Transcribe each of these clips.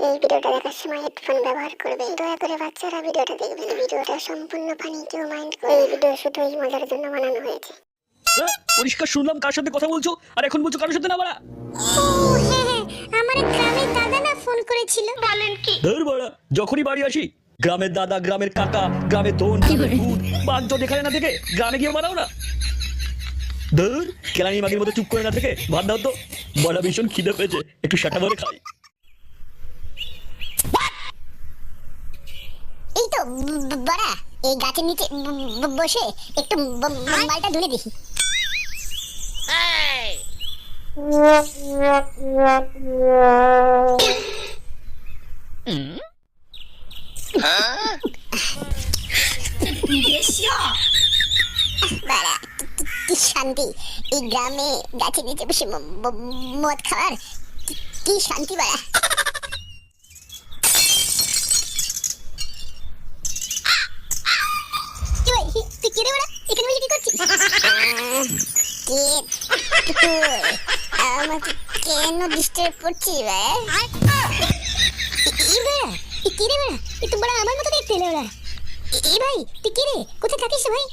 এই ভিডিওটা দেখার সময় হেডফোন ব্যবহার করবেন। দয়া করে বাচ্চারা ভিডিওটা দেখবেন। ভিডিওটা সম্পূর্ণ ফানি, কেউ মাইন্ড করে। এই ভিডিও শুধু এই মজার জন্য বানানো হয়েছে। পরিষ্কার শুনলাম কার সাথে কথা বলছো, আর এখন বলছো কারোর সাথে না বাড়া। ও হ্যাঁ, আমার গ্রামের দাদা না ফোন করেছিল। বলেন কি? ধর বাড়া, যখনই বাড়ি আসি গ্রামের দাদা, গ্রামের কাকা, গ্রামের দোন, গ্রামের ভূত বাঞ্চ দেখায় না থেকে গ্রামে গিয়ে বানাও না। ধর কেলানি মাগির মতো চুপ করে না থেকে ভাত দাও তো, বড়া ভীষণ খিদে পেয়েছে, একটু শাটা ভরে খাই। এই তো বড়া, এই গাছের নিচে বসে একটু মালটা ধুলে দেখি। বাড়া, কি শান্তি এই গ্রামে গাছের নিচে বসে মদ খাওয়ার, কি শান্তি বাড়া। তুই কে রে বাড়া, এখানে বসে কি করছিস? আমাকে কেন ডিস্টার্ব করছিস বাড়া? কি রে বাড়া, একটু বড় আমার মতো দেখতে লে বাড়া। এই ভাই তুই কি রে, কোথায় থাকিস রে ভাই?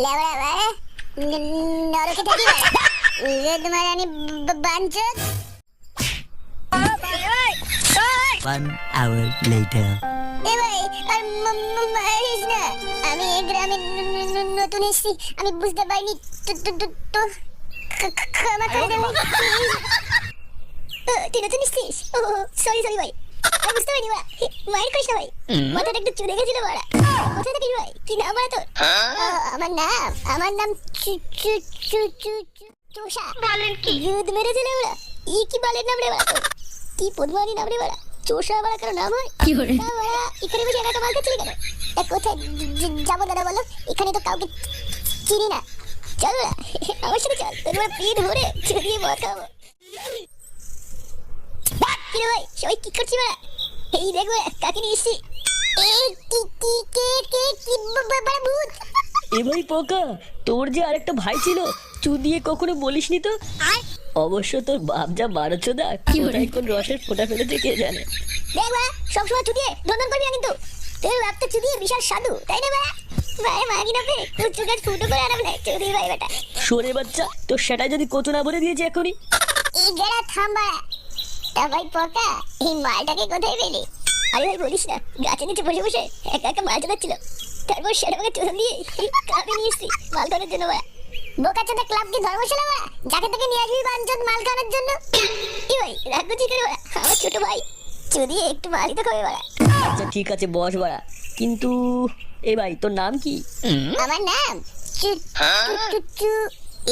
লেবড়া বাড়া, নরকে থাকি বাড়া। তোমার আমি বাঞ্চত। One hour later. এ ভাই আর মারিস না, আমি এই গ্রামে নতুন এসেছি, আমি বুঝতে পারিনি। তো ক্ষমা করে দেবো। তুই নতুন এসেছিস? ও সরি ভাই, আমি বুঝতে পারিনি বাড়া। মায়ের করিস না ভাই, মাথাটা একটু চুলে গেছিল বাড়া। কোথায় থাকিস ভাই, কি নাম বাড়া তোর? আমার নাম চোষা। বলেন কি? দুধ মেরেছিল বাড়া। ই কি বালের নাম রে বাড়া তোর? কি পদ্মানি নাম রে বাড়া, চোষা বাড়া কারো নাম হয়? কি করে বাড়া, এখানে বসে একা মাল খাচ্ছিলি কেন? তা কোথায় যাবো দাদা বলো, এখানে তো কাউকে চিনি না। চল বাড়া, আমার সাথে চল, তোর বাড়া পেট ভরে চুরিয়ে মদ খাবো। কি রে ভাই, সবাই কি করছি বাড়া? এই দেখো কাকে নিয়ে এসছি। এই কি বাড়া ভূত? এ ভাই পোকা, তোর যে আরেকটা ভাই ছিল, চুদিয়ে কখনো বলিসনি তো। অবশ্য তোর বাপ যা বারোচোদা, কোথায় কোন রসের ফোঁটা ফেলেছে কে জানে। দেখ বাড়া, সবসময় চুদিয়ে ধন্দন করবি না কিন্তু। তোর বাপ তো চুদিয়ে বিশাল সাধু, তাই না বাড়া? ভাই মাগি না পে কুচু গাছ ফুটো করে আরাম নেই চুদি ভাই বেটা। সরে বাচ্চা, তোর সেটা যদি কোচো না ভরে দিয়েছে এখনই। এই গেরা থাম বাড়া। তা ভাই পোকা, এই মালটাকে কোথায় পেলি? আরে ভাই বলিস না, গাছের নিচে বসে বসে একা একা মাল চালাচ্ছিল, তারপর সেটা আমাকে চোদন দিয়ে ক্লাবে নিয়ে এসছি মাল খাওয়ার জন্য বাড়া। বোকা চোদা ক্লাব কি ধর্মশালা বাড়া, যাকে তাকে নিয়ে আসবি বাঞ্চত মাল খাওয়ার জন্য? কি ভাই রাগ করছিস কেন বাড়া? আমার ছোট ভাই চুদিয়ে একটু মালই তো খাবে বাড়া। আচ্ছা ঠিক আছে বস বাড়া, কিন্তু এ ভাই তোর নাম কি? আমার নাম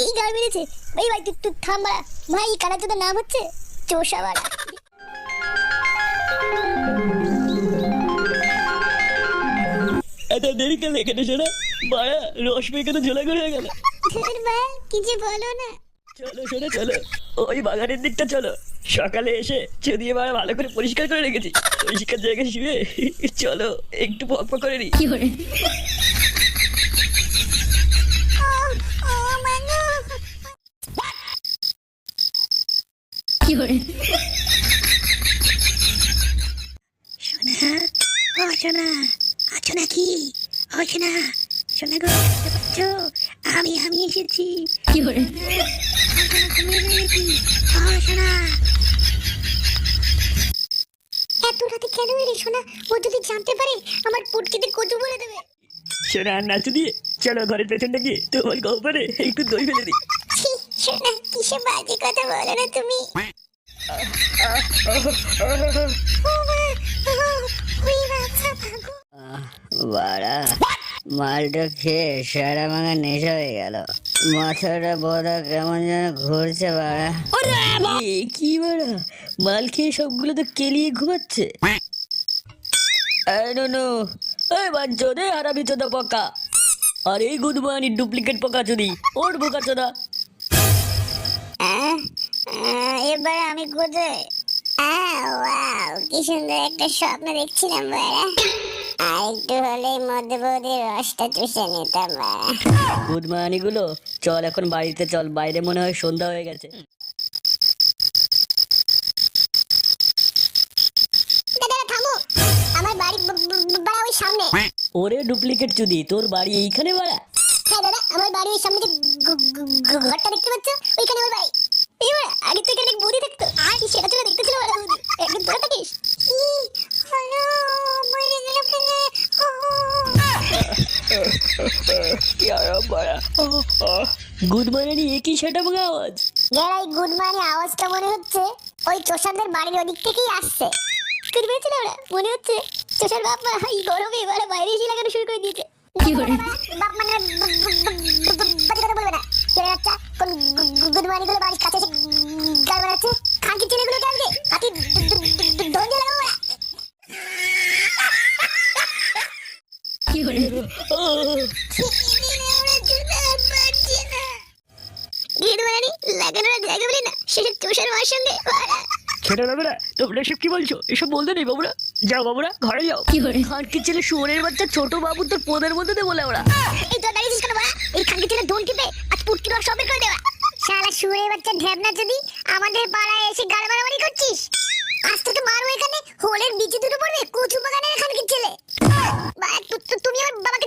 এই গাল বেরিয়েছে। ভাই তুই থাম বাড়া। ভাই কানা চোদার নাম হচ্ছে চোষা বাড়া। এত দেরি কেন এখানে শোনা বাড়া, রস পেয়ে তো ঝোলা করে হয়ে গেল। কিছু বলো না। চলো শোনা চলো, ওই বাগানের দিকটা চলো, সকালে এসে চুদিয়ে বাড়া ভালো করে পরিষ্কার করে রেখেছি, পরিষ্কার জায়গায় শুয়ে চলো একটু পক করে নি। ও মাগো, সোনা, ও সোনা, আছো নাকি? ও সোনা, সোনা গো, দেখতে পাচ্ছ? আমি এসেছি। কি করে? এত রাতে কেন এলি সোনা? ও যদি জানতে পারে আমার পুটকিতে কচু বলে দেবে। শোনা আর নাচু দিয়ে চলো ঘরের পেছনটা গিয়ে তোমার গহ্বরে একটু দই ফেলে দিই। ছি, সোনা কিসে বাজে কথা বলো না তুমি। ও মা, ওই বাচ্চা ভাগো। বাড়া, মালটা খেয়ে সারা ভাঙা নেশা হয়ে গেল, মাথাটা বোধা কেমন যেন ঘুরছে বাড়া। কি বাড়া, মাল খেয়ে সবগুলো তো কেলিয়ে ঘুমাচ্ছে। এই নুনু, এই বাঞ্চো দে হারামি চোদা পোকা, আর এই গুদমানি ডুপ্লিকেট পোকা চুদি ওর বোকা চোদা। এবার আমি কোথায়? ওয়াও, কি সুন্দর একটা স্বপ্ন দেখছিলাম বাড়া। আর একটু হলেই মধ্যে বৌদির রসটা চুষে নিতাম বাড়া। গুদমানি গুলো চল এখন বাড়িতে চল, বাইরে মনে হয় সন্ধ্যা হয়ে গেছে। দাদা ওই সামনে। ওরে ডুপ্লিকেট চুদি, তোর বাড়ি এইখানে বাড়া? হ্যাঁ দাদা, আমার বাড়ি ওই সামনে যে ঘরটা দেখতে পাচ্ছ, ওইখানে আমার বাড়ি। এই বাড়া, আগে থেকে অনেক বুদ্ধি থাকতো, কি সেটা চলে দেখতেছিল বাড়া বুদ্ধি। একদম তোরা থাকিস। হ্যালো, মরে গেল ফেলে। কি আরাম বাড়া। গুড মর্নিং, একই সেটা ভাঙা আওয়াজ। এই গুড মর্নিং আওয়াজটা মনে হচ্ছে ওই চোষাদের বাড়ির ওদিক থেকেই আসছে। বুঝতে পেরেছিল ওরা? মনে হচ্ছে চোষার বাপ মা এই গরমে এবারে বাইরে এসে লাগানো শুরু করে দিয়েছে। বাপ মানে বাজে কথা বলবে না। ছেলে বাচ্চা কোন গুড মর্নিং গুলো বাড়ির কাছে এসে গাল বানাচ্ছে। খানকি ছেলেগুলোকে আজকে হাতি ধরে দিয়ে লাগাবো ওরা। গুড মর্নিং লাগানোর জায়গা বলি না, সেটা চোষার মার সঙ্গে ছেড়ে দেবে না, তোমরা এসব কি বলছো? এসব বলতে নেই বাবুরা। যাও বাবুরা, ঘরে যাও। খানকির ছেলে শুয়োরের বাচ্চা ছোট বাবু তোর পোদের মধ্যে দেবো ওরা। এই তো দাঁড়িয়েছিস কেন বাড়া? এই খানকি ছেলে দোন টিপে আজ পুটকি রস সব বের করে দেওয়া। শালা শুয়ে বাচ্চা ঢ্যাবনা যদি আমাদের পাড়ায় এসে গাল মারামারি করছিস, আজ তোকে মারবো এখানে। হোলের বিচি দুটো পড়বে কচু বাগানের খানকির ছেলে। তুমি আমার বাবাকে